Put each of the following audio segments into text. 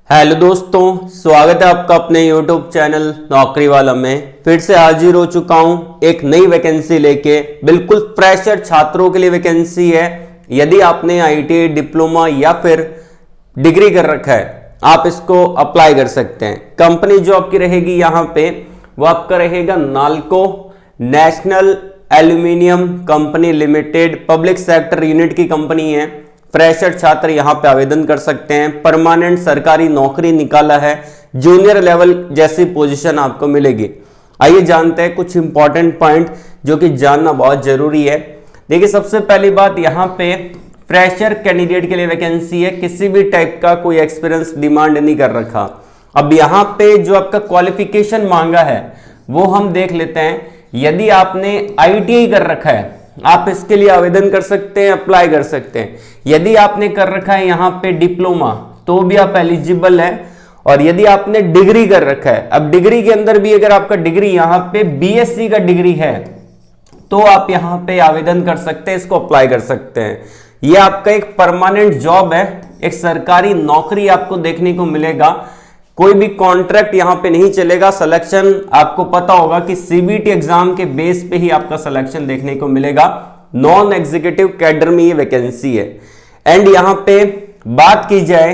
Hello दोस्तों, स्वागत है आपका अपने YouTube चैनल नौकरी वाला में। फिर से हाजिर हो चुका हूं एक नई वैकेंसी लेके। बिल्कुल फ्रेशर छात्रों के लिए वैकेंसी है। यदि आपने ITI डिप्लोमा या फिर डिग्री कर रखा है, आप इसको अप्लाई कर सकते हैं। कंपनी जो आपकी रहेगी यहाँ पे वो आपका रहेगा NALCO national aluminium company limited, public sector unit की कंपनी है। फ्रेशर छात्र यहां पे आवेदन कर सकते हैं। परमानेंट सरकारी नौकरी निकाला है, जूनियर लेवल जैसी पोजीशन आपको मिलेगी। आइए जानते हैं कुछ इंपॉर्टेंट पॉइंट जो कि जानना बहुत जरूरी है। देखिए, सबसे पहली बात, यहां पे फ्रेशर कैंडिडेट के लिए वैकेंसी है। किसी भी टाइप का कोई एक्सपीरियंस डिमांड नहीं कर रखा। अब यहां पे जो आपका क्वालिफिकेशन मांगा है वो हम देख लेते हैं। यदि आपने ITI कर रखा है, आप इसके लिए आवेदन कर सकते हैं, अप्लाई कर सकते हैं। यदि आपने कर रखा है यहाँ पे डिप्लोमा, तो भी आप एलिजिबल है। और यदि आपने डिग्री कर रखा है, अब डिग्री के अंदर भी अगर आपका डिग्री यहाँ पे BSc का डिग्री है, तो आप यहाँ पे आवेदन कर सकते हैं, इसको अप्लाई कर सकते हैं। ये आपका एक परमानेंट जॉब है, एक सरकारी नौकरी आपको देखने को मिलेगा। कोई भी कॉन्ट्रैक्ट यहां पे नहीं चलेगा। सिलेक्शन आपको पता होगा कि CBT एग्जाम के बेस पे ही आपका सिलेक्शन देखने को मिलेगा। नॉन एग्जीक्यूटिव कैडर में ये वैकेंसी है। एंड यहां पे बात की जाए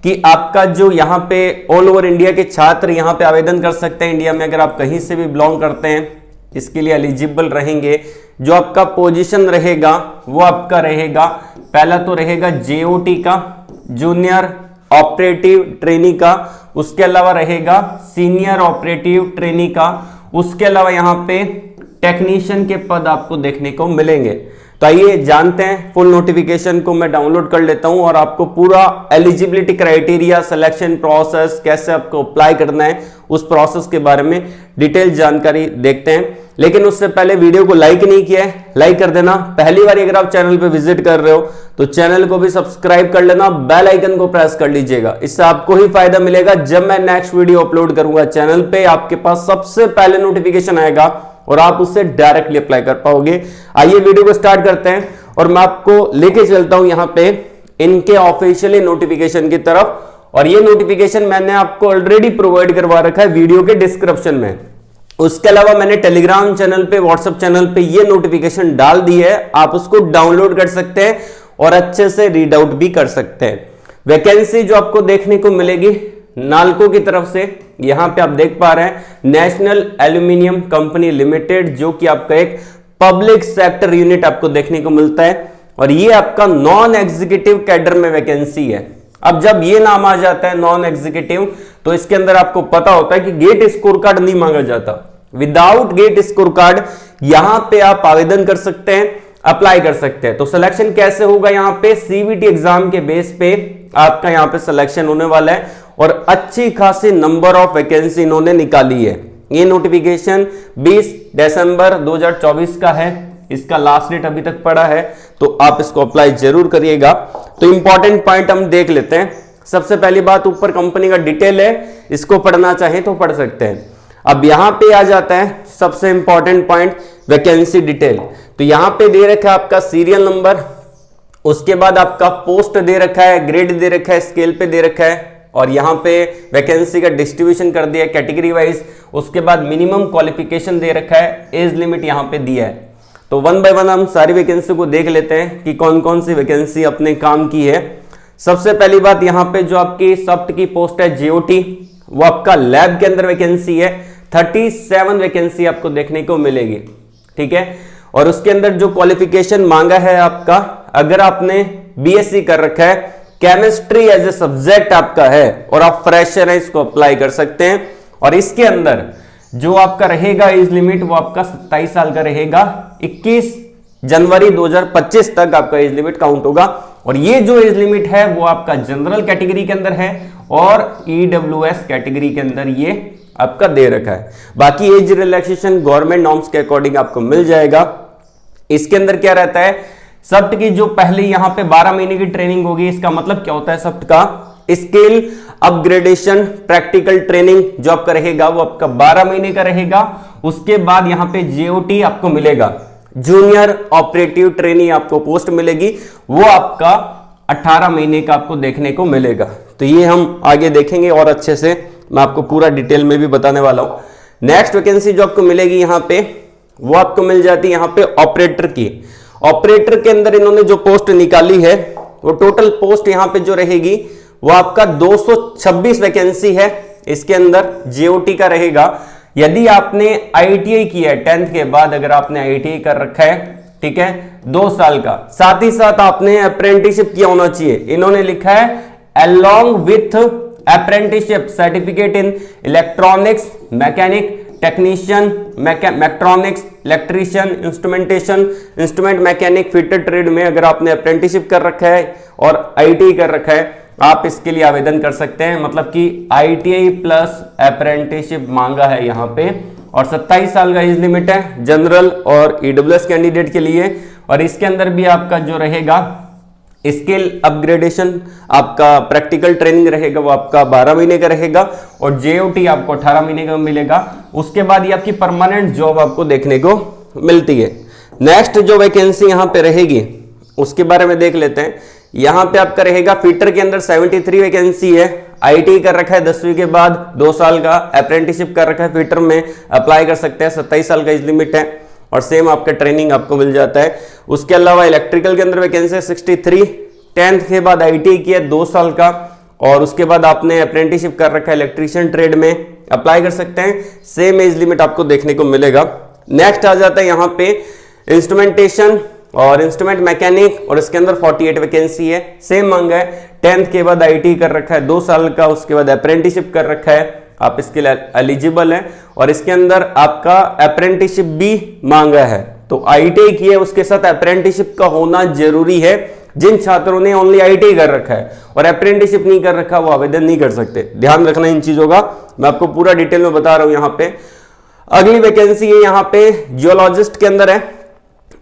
कि आपका जो यहां पे ऑल ओवर इंडिया के छात्र यहां पे आवेदन कर सकते हैं। इंडिया में अगर आप कहीं से भी बिलोंग करते हैं, इसके लिए एलिजिबल रहेंगे। जो आपका पोजीशन रहेगा वो आपका रहेगा, पहला तो रहेगा JOT का, जूनियर ऑपरेटिव ट्रेनी का। उसके अलावा रहेगा सीनियर ऑपरेटिव ट्रेनी का। उसके अलावा यहां पे टेक्नीशियन के पद आपको देखने को मिलेंगे। तो आइए जानते हैं, फुल नोटिफिकेशन को मैं डाउनलोड कर लेता हूं और आपको पूरा एलिजिबिलिटी क्राइटेरिया, सिलेक्शन प्रोसेस, कैसे आपको अप्लाई करना है, उस प्रोसेस के बारे में डिटेल जानकारी देखते हैं। लेकिन उससे पहले वीडियो को लाइक नहीं किया है, लाइक कर देना। पहली बार अगर आप चैनल पे विजिट कर रहे हो तो चैनल को भी सब्सक्राइब कर लेना, बेल आइकन को प्रेस कर लीजिएगा। इससे आपको ही फायदा मिलेगा। जब मैं नेक्स्ट वीडियो अपलोड करूंगा चैनल पे, आपके पास सबसे पहले नोटिफिकेशन आएगा और आप उससे डायरेक्टली अप्लाई कर पाओगे। आइए वीडियो को स्टार्ट करते हैं और मैं आपको लेके चलता हूं यहां पे इनके ऑफिशियली नोटिफिकेशन की तरफ। और ये नोटिफिकेशन मैंने आपको ऑलरेडी प्रोवाइड करवा रखा है वीडियो के डिस्क्रिप्शन में। उसके अलावा मैंने टेलीग्राम चैनल पे, व्हाट्सएप चैनल पे ये नोटिफिकेशन डाल दी है। आप उसको डाउनलोड कर सकते हैं और अच्छे से रीड आउट भी कर सकते हैं। वैकेंसी जो आपको देखने को मिलेगी नाल्को की तरफ से, यहां पे आप देख पा रहे हैं नेशनल एल्यूमिनियम कंपनी लिमिटेड, जो कि आपका एक पब्लिक सेक्टर यूनिट आपको देखने को मिलता है। और ये आपका नॉन एग्जीक्यूटिव कैडर में वैकेंसी है। अब जब ये नाम आ जाता है नॉन एग्जीक्यूटिव, तो इसके अंदर आपको पता होता है कि गेट स्कोर कार्ड नहीं मांगा जाता। विदाउट गेट स्कोर कार्ड यहां पे आप आवेदन कर सकते हैं, अप्लाई कर सकते हैं। तो सिलेक्शन कैसे होगा, यहां पे CBT एग्जाम के बेस पे आपका यहां पे सिलेक्शन होने वाला है। और अच्छी खासी नंबर ऑफ वैकेंसी इन्होंने निकाली है। ये नोटिफिकेशन 20 दिसंबर 2024 का है। इसका लास्ट डेट अभी तक पड़ा है, तो आप इसको अप्लाई जरूर करिएगा। तो इंपॉर्टेंट पॉइंट हम देख लेते हैं। सबसे पहली बात, ऊपर कंपनी का डिटेल है, इसको पढ़ना चाहें तो पढ़ सकते हैं। अब यहां पे आ जाता है सबसे इंपॉर्टेंट पॉइंट, वैकेंसी डिटेल। तो यहां पे दे रखा है आपका सीरियल नंबर, उसके बाद आपका पोस्ट दे रखा है, ग्रेड दे रखा है, स्केल पे दे रखा है। और यहां पे वैकेंसी का डिस्ट्रीब्यूशन कर दिया है कैटेगरी वाइज। उसके बाद मिनिमम क्वालिफिकेशन दे रखा है, एज लिमिट यहां पे दिया है। तो वन बाय वन हम सारी वैकेंसी को देख लेते हैं कि कौन कौन सी वैकेंसी अपने काम की है। सबसे पहली बात, यहां पे जो आपकी सफ्ट की पोस्ट है JOT, वो आपका लैब के अंदर वैकेंसी है। 37 वैकेंसी आपको देखने को मिलेगी, ठीक है। और उसके अंदर जो क्वालिफिकेशन मांगा है आपका, अगर आपने BSc कर रखा है, केमिस्ट्री एज ए सब्जेक्ट आपका है और आप फ्रेशर है, इसको अप्लाई कर सकते हैं। और इसके अंदर जो आपका रहेगा एज लिमिट, वो आपका 27 साल का रहेगा। 21 जनवरी 2025 तक आपका एज लिमिट काउंट होगा। और ये जो एज लिमिट है वो आपका जनरल कैटेगरी के अंदर है और EWS कैटेगरी के अंदर ये आपका दे रखा है। बाकी एज रिलैक्सेशन गवर्नमेंट नॉर्म्स के अकॉर्डिंग आपको मिल जाएगा। इसके अंदर क्या रहता है, सफ्ट की जो पहले यहां पे 12 महीने की ट्रेनिंग होगी। इसका मतलब क्या होता है, सफ्ट का स्किल अपग्रेडेशन प्रैक्टिकल ट्रेनिंग जो आपका रहेगा वो आपका 12 महीने का रहेगा। उसके बाद यहां पे JOT आपको मिलेगा, जूनियर ऑपरेटिव ट्रेनी आपको पोस्ट मिलेगी, वो आपका 18 महीने का आपको देखने को मिलेगा। तो ये हम आगे देखेंगे और अच्छे से मैं आपको पूरा डिटेल में भी बताने वाला हूं। नेक्स्ट वैकेंसी जो आपको मिलेगी यहाँ पे, वो आपको मिल जाती है यहाँ पे ऑपरेटर की। ऑपरेटर के अंदर इन्होंने जो पोस्ट निकाली है, वो टोटल पोस्ट यहाँ पे जो रहेगी वो आपका 226 वैकेंसी है। इसके अंदर जेओटी का रहेगा। यदि आपने आईटीआई किया है 10th के बाद, अगर आपने आईटीआई कर रखा है, ठीक है, 2 साल का, साथ ही साथ आपने अप्रेंटिसशिप किया होना चाहिए। इन्होंने लिखा है along with apprenticeship certificate in electronics, mechanic, technician, mechatronics, electrician, instrumentation, instrument mechanic, fitter trade में अगर आपने अप्रेंटिसशिप कर रखा है और आईटीआई कर रखा है, आप इसके लिए आवेदन कर सकते हैं। मतलब कि आईटीआई प्लस अप्रेंटिसशिप मांगा है यहाँ पे, और 27 साल का एज लिमिट है जनरल और ईडब्ल्यूएस कैंडिडेट के लिए। और इसके अंदर भी आपका जो रहेगा स्किल अपग्रेडेशन, आपका प्रैक्टिकल ट्रेनिंग रहेगा, वो आपका 12 महीने का रहेगा, और जेओटी आपको 18 महीने का मिलेगा। उसके बाद ये आपकी परमानेंट जॉब आपको देखने को मिलती है। नेक्स्ट जो वैकेंसी यहाँ पे रहेगी उसके बारे में देख लेते हैं। यहाँ पे आपका रहेगा फिटर के अंदर 73 वैकेंसी है। आईटी कर रखा है 10वीं के बाद, 2 साल का अप्रेंटिसशिप कर रखा है, फिटर में अप्लाई कर सकते हैं। 27 साल का एज लिमिट है और सेम आपका ट्रेनिंग आपको मिल जाता है। उसके अलावा इलेक्ट्रिकल के अंदर वैकेंसी है 63, 10th के बाद आईटीआई किया 2 साल का, और उसके बाद आपने अप्रेंटिसशिप कर रखा है इलेक्ट्रीशियन ट्रेड में, अप्लाई कर सकते हैं। सेम एज लिमिट आपको देखने को मिलेगा। नेक्स्ट आ जाता है यहाँ पे इंस्ट्रूमेंटेशन और इंस्ट्रूमेंट मैकेनिक, और इसके अंदर 48 वैकेंसी है। सेम मांगा है, 10th के बाद आईटी कर रखा है 2 साल का, उसके बाद अप्रेंटिसशिप कर रखा है, आप इसके लिए एलिजिबल हैं। और इसके अंदर आपका अप्रेंटिसशिप भी मांगा है। तो आईटीआई की है, उसके साथ अप्रेंटिसशिप का होना जरूरी है। जिन छात्रों ने ओनली आईटीआई कर रखा है और अप्रेंटिसशिप नहीं कर रखा, वो आवेदन नहीं कर सकते। ध्यान रखना इन चीजों का, मैं आपको पूरा डिटेल में बता रहा हूं। यहाँ पे अगली वैकेंसी है यहाँ पे जियोलॉजिस्ट के अंदर है।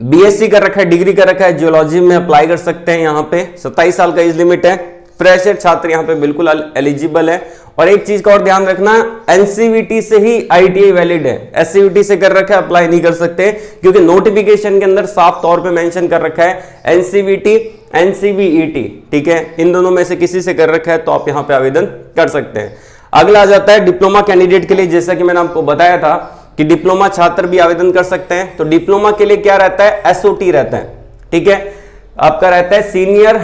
बीएससी कर रखा है, डिग्री कर रखा है, जियोलॉजी में अप्लाई कर सकते हैं। यहाँ पे 27 साल का एज लिमिट है। फ्रेशर छात्र यहाँ पे बिल्कुल एलिजिबल है। और एक चीज का और ध्यान रखना, एनसीवीटी से ही आईटीआई वैलिड है। एससीवीटी से कर रखा है अप्लाई नहीं कर सकते, क्योंकि नोटिफिकेशन के अंदर साफ तौर पे मेंशन कर रखा है एनसीवीटी, एनसीवीईटी, ठीक है, इन दोनों में से किसी से कर रखा है तो आप यहाँ पे आवेदन कर सकते हैं। अगला आ जाता है डिप्लोमा कैंडिडेट के लिए। जैसा कि मैंने आपको बताया था कि डिप्लोमा छात्र भी आवेदन कर सकते हैं। तो डिप्लोमा के लिए क्या रहता है, एसओटी रहता है, ठीक है, आपका रहता है सीनियर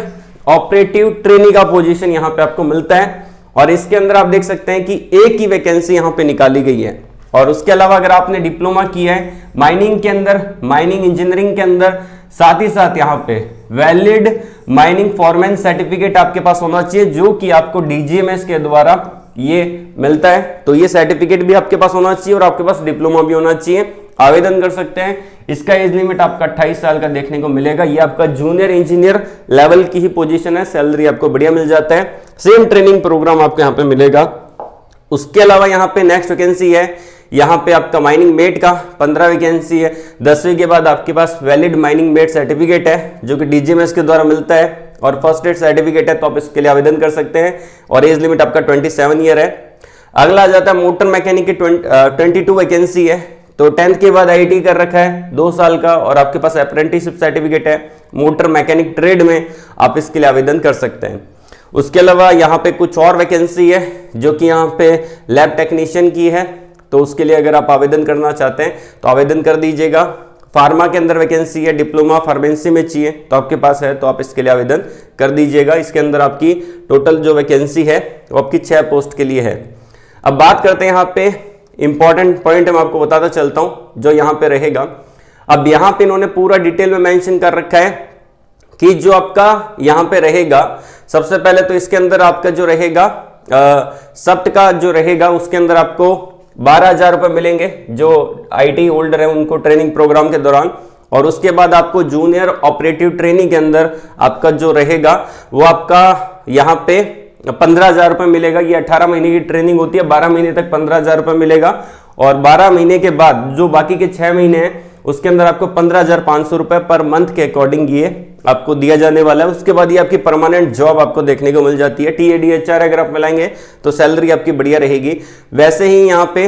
ऑपरेटिव ट्रेनी का पोजीशन यहाँ पे आपको मिलता है। और इसके अंदर आप देख सकते हैं कि एक ही वैकेंसी यहाँ पे निकाली गई है। और उसके अलावा अगर आपने डिप्लोमा किया है माइनिंग के अंदर, माइनिंग इंजीनियरिंग के अंदर, साथ ही साथ यहाँ पे वैलिड माइनिंग फॉरमैन सर्टिफिकेट आपके पास होना चाहिए, जो कि आपको डीजीएमएस के द्वारा ये मिलता है। तो ये सर्टिफिकेट भी आपके पास होना चाहिए और आपके पास डिप्लोमा भी होना चाहिए, आवेदन कर सकते हैं। इसका एज लिमिट आपका 28 साल का देखने को मिलेगा। ये आपका जूनियर इंजीनियर लेवल की ही पोजीशन है, सैलरी आपको बढ़िया मिल जाता है। सेम ट्रेनिंग प्रोग्राम आपको यहाँ पे मिलेगा। उसके अलावा यहाँ पे नेक्स्ट वैकेंसी है, यहाँ पे आपका माइनिंग मेट का 15 वैकेंसी है। 10वीं के बाद आपके पास वैलिड माइनिंग मेट सर्टिफिकेट है, जो कि डीजीएमएस के द्वारा मिलता है, और फर्स्ट एड सर्टिफिकेट है, तो आप इसके लिए आवेदन कर सकते हैं। और एज लिमिट आपका 27 ईयर है। अगला आ जाता है मोटर मैकेनिक की 22 वैकेंसी है। तो 10th के बाद आईटी कर रखा है 2 साल का, और आपके पास अप्रेंटिसशिप सर्टिफिकेट है मोटर मैकेनिक ट्रेड में, आप इसके लिए आवेदन कर सकते हैं। उसके अलावा यहाँ पे कुछ और वैकेंसी है, जो कि यहाँ पे लैब टेक्नीशियन की है। तो उसके लिए अगर आप आवेदन करना चाहते हैं तो आवेदन कर दीजिएगा। फार्मा के अंदर वैकेंसी है, डिप्लोमा फार्मेसी में चाहिए तो आपके पास है, तो आप इसके लिए आवेदन कर दीजिएगा। इसके अंदर आपकी टोटल जो वैकेंसी है वो आपकी 6 पोस्ट के लिए है। अब बात करते हैं यहाँ पे इंपॉर्टेंट पॉइंट, मैं आपको बताता चलता हूं जो यहाँ पे रहेगा। अब यहाँ पे इन्होंने पूरा डिटेल में मेंशन कर रखा है कि जो आपका यहाँ पे रहेगा, सबसे पहले तो इसके अंदर आपका जो रहेगा सप्त का जो रहेगा, उसके अंदर आपको 12,000 रुपए मिलेंगे जो आईटी होल्डर है उनको ट्रेनिंग प्रोग्राम के दौरान। और उसके बाद आपको जूनियर ऑपरेटिव ट्रेनिंग के अंदर आपका जो रहेगा वो आपका यहाँ पे 15,000 रुपए मिलेगा। ये 18 महीने की ट्रेनिंग होती है, 12 महीने तक 15,000 रुपए मिलेगा। और 12 महीने के बाद जो बाकी के 6 महीने हैं उसके अंदर आपको 15,500 रुपए पर मंथ के अकॉर्डिंग ये आपको दिया जाने वाला है। उसके बाद ये आपकी परमानेंट जॉब आपको देखने को मिल जाती है। TADHR अगर आप मिलाएंगे तो सैलरी आपकी बढ़िया रहेगी। वैसे ही यहाँ पे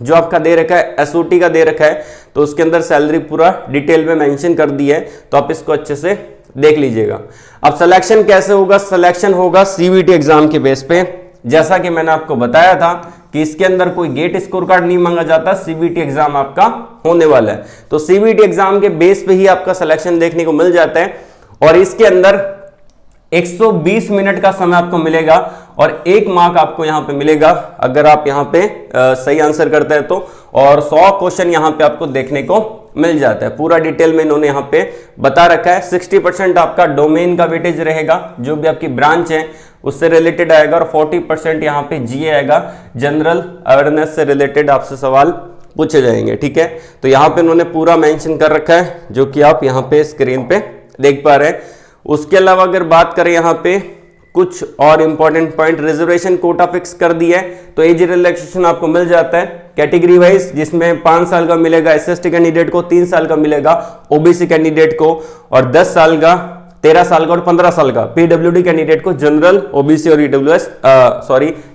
जो आपका दे रखा है SOT का दे रखा है, तो उसके अंदर सैलरी पूरा डिटेल में मेंशन कर दी है, तो आप इसको अच्छे से देख लीजिएगा। अब सिलेक्शन कैसे होगा? सिलेक्शन होगा सीबीटी एग्जाम के बेस पे। जैसा कि मैंने आपको बताया था कि इसके अंदर कोई गेट स्कोर कार्ड नहीं मांगा जाता, सीबीटी एग्जाम आपका होने वाला है, तो सीबीटी एग्जाम के बेस पे ही आपका सिलेक्शन देखने को मिल जाता है। और इसके अंदर 120 मिनट का समय आपको मिलेगा और 1 मार्क आपको यहां पे मिलेगा अगर आप यहां पे सही आंसर करते हैं तो, और 100 क्वेश्चन यहां पे आपको देखने को मिल जाता है। पूरा डिटेल में इन्होंने यहां पे बता रखा है। 60% आपका डोमेन का वेटेज रहेगा, जो भी आपकी ब्रांच है उससे रिलेटेड आएगा, और 40% यहां पे जीए आएगा, जनरल अवेयरनेस से रिलेटेड आपसे सवाल पूछे जाएंगे। ठीक है, तो यहां पे इन्होंने पूरा मेंशन कर रखा है, जो कि आप यहां पे स्क्रीन पे देख पा रहे हैं। उसके अलावा अगर बात करें यहाँ पे कुछ और important point, reservation quota fix कर दिया है, तो एज रिलैक्सेशन आपको मिल जाता है कैटेगरी वाइज, जिसमें 5 साल का मिलेगा एसएसटी कैंडिडेट को, 3 साल का मिलेगा ओबीसी कैंडिडेट को, और 10 साल का, 13 साल का और 15 साल का पीडब्ल्यूडी कैंडिडेट को, जनरल ओबीसी और ईडब्ल्यूएस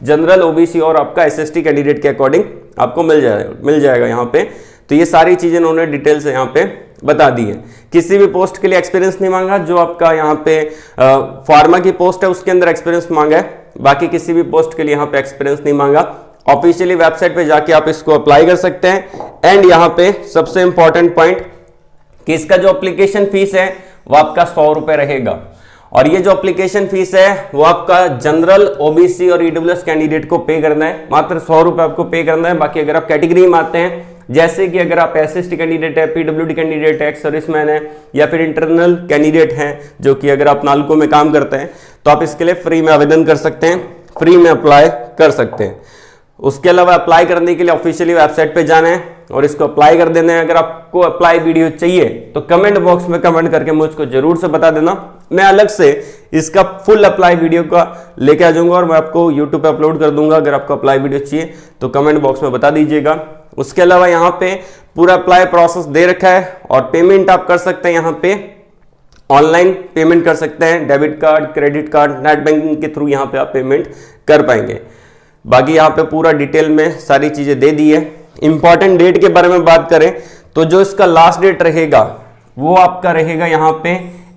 जनरल ओबीसी और आपका एसएसटी कैंडिडेट के अकॉर्डिंग आपको मिल जाएगा यहाँ पे। तो ये सारी चीजें उन्होंने डिटेल से यहाँ पे बता दी है। किसी भी पोस्ट के लिए एक्सपीरियंस नहीं मांगा, जो आपका यहाँ पे फार्मा की पोस्ट है उसके अंदर एक्सपीरियंस मांगा है, बाकी किसी भी पोस्ट के लिए यहाँ पे एक्सपीरियंस नहीं मांगा। ऑफिशियली वेबसाइट पे जाके आप इसको अप्लाई कर सकते हैं। एंड यहाँ पे सबसे इंपॉर्टेंट पॉइंट कि इसका जो एप्लीकेशन फीस है वो आपका 100 रुपए रहेगा, और ये जो एप्लीकेशन फीस है वो आपका जनरल ओबीसी और ईडब्ल्यूएस कैंडिडेट को पे करना है, मात्र 100 रुपए आपको पे करना है। बाकी अगर आप कैटेगरी में आते हैं, जैसे कि अगर आप एसएसटी कैंडिडेट है, पीडब्ल्यूडी कैंडिडेट है, एक्स सर्विसमैन है, या फिर इंटरनल कैंडिडेट हैं, जो कि अगर आप नालको में काम करते हैं, तो आप इसके लिए फ्री में आवेदन कर सकते हैं, फ्री में अप्लाई कर सकते हैं। उसके अलावा अप्लाई करने के लिए ऑफिशियली वेबसाइट पे जाना है और इसको अप्लाई कर देना है। अगर आपको अप्लाई वीडियो चाहिए तो कमेंट बॉक्स में कमेंट करके मुझको जरूर से बता देना, मैं अलग से इसका फुल अप्लाई वीडियो का लेके आ जाऊंगा और मैं आपको यूट्यूब पे अपलोड कर दूंगा। अगर आपको अप्लाई वीडियो चाहिए तो कमेंट बॉक्स में बता दीजिएगा। उसके अलावा यहाँ पे पूरा अप्लाई प्रोसेस दे रखा है, और पेमेंट आप कर सकते हैं यहाँ पे ऑनलाइन पेमेंट कर सकते हैं, debit card, credit card, net banking के थ्रू यहाँ पे आप पेमेंट कर पाएंगे। बाकी यहाँ पे पूरा डिटेल में सारी चीजें दे दी है। इंपॉर्टेंट डेट के बारे में बात करें तो जो इसका लास्ट डेट रहेगा वो आपका रहेगा यहाँ पे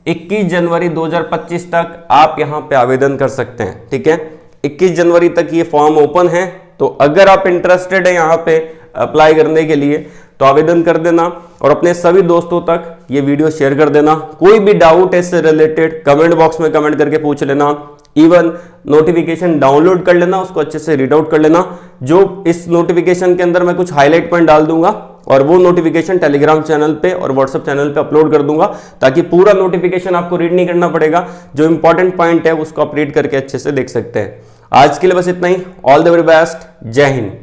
21 जनवरी 2025 तक आप यहाँ पे आवेदन कर सकते हैं। ठीक है, 21 जनवरी तक ये फॉर्म ओपन है, तो अगर आप इंटरेस्टेड है यहाँ पे अप्लाई करने के लिए तो आवेदन कर देना, और अपने सभी दोस्तों तक ये वीडियो शेयर कर देना। कोई भी डाउट है इससे रिलेटेड कमेंट बॉक्स में कमेंट करके पूछ लेना। इवन नोटिफिकेशन डाउनलोड कर लेना, उसको अच्छे से रीड आउट कर लेना। जो इस नोटिफिकेशन के अंदर मैं कुछ हाईलाइट पॉइंट डाल दूंगा, और वो नोटिफिकेशन टेलीग्राम चैनल पे और व्हाट्सएप चैनल पे अपलोड कर दूंगा, ताकि पूरा नोटिफिकेशन आपको रीड नहीं करना पड़ेगा। जो इंपॉर्टेंट पॉइंट है उसको आप रीड करके अच्छे से देख सकते हैं। आज के लिए बस इतना ही। All the very best. जय हिंद।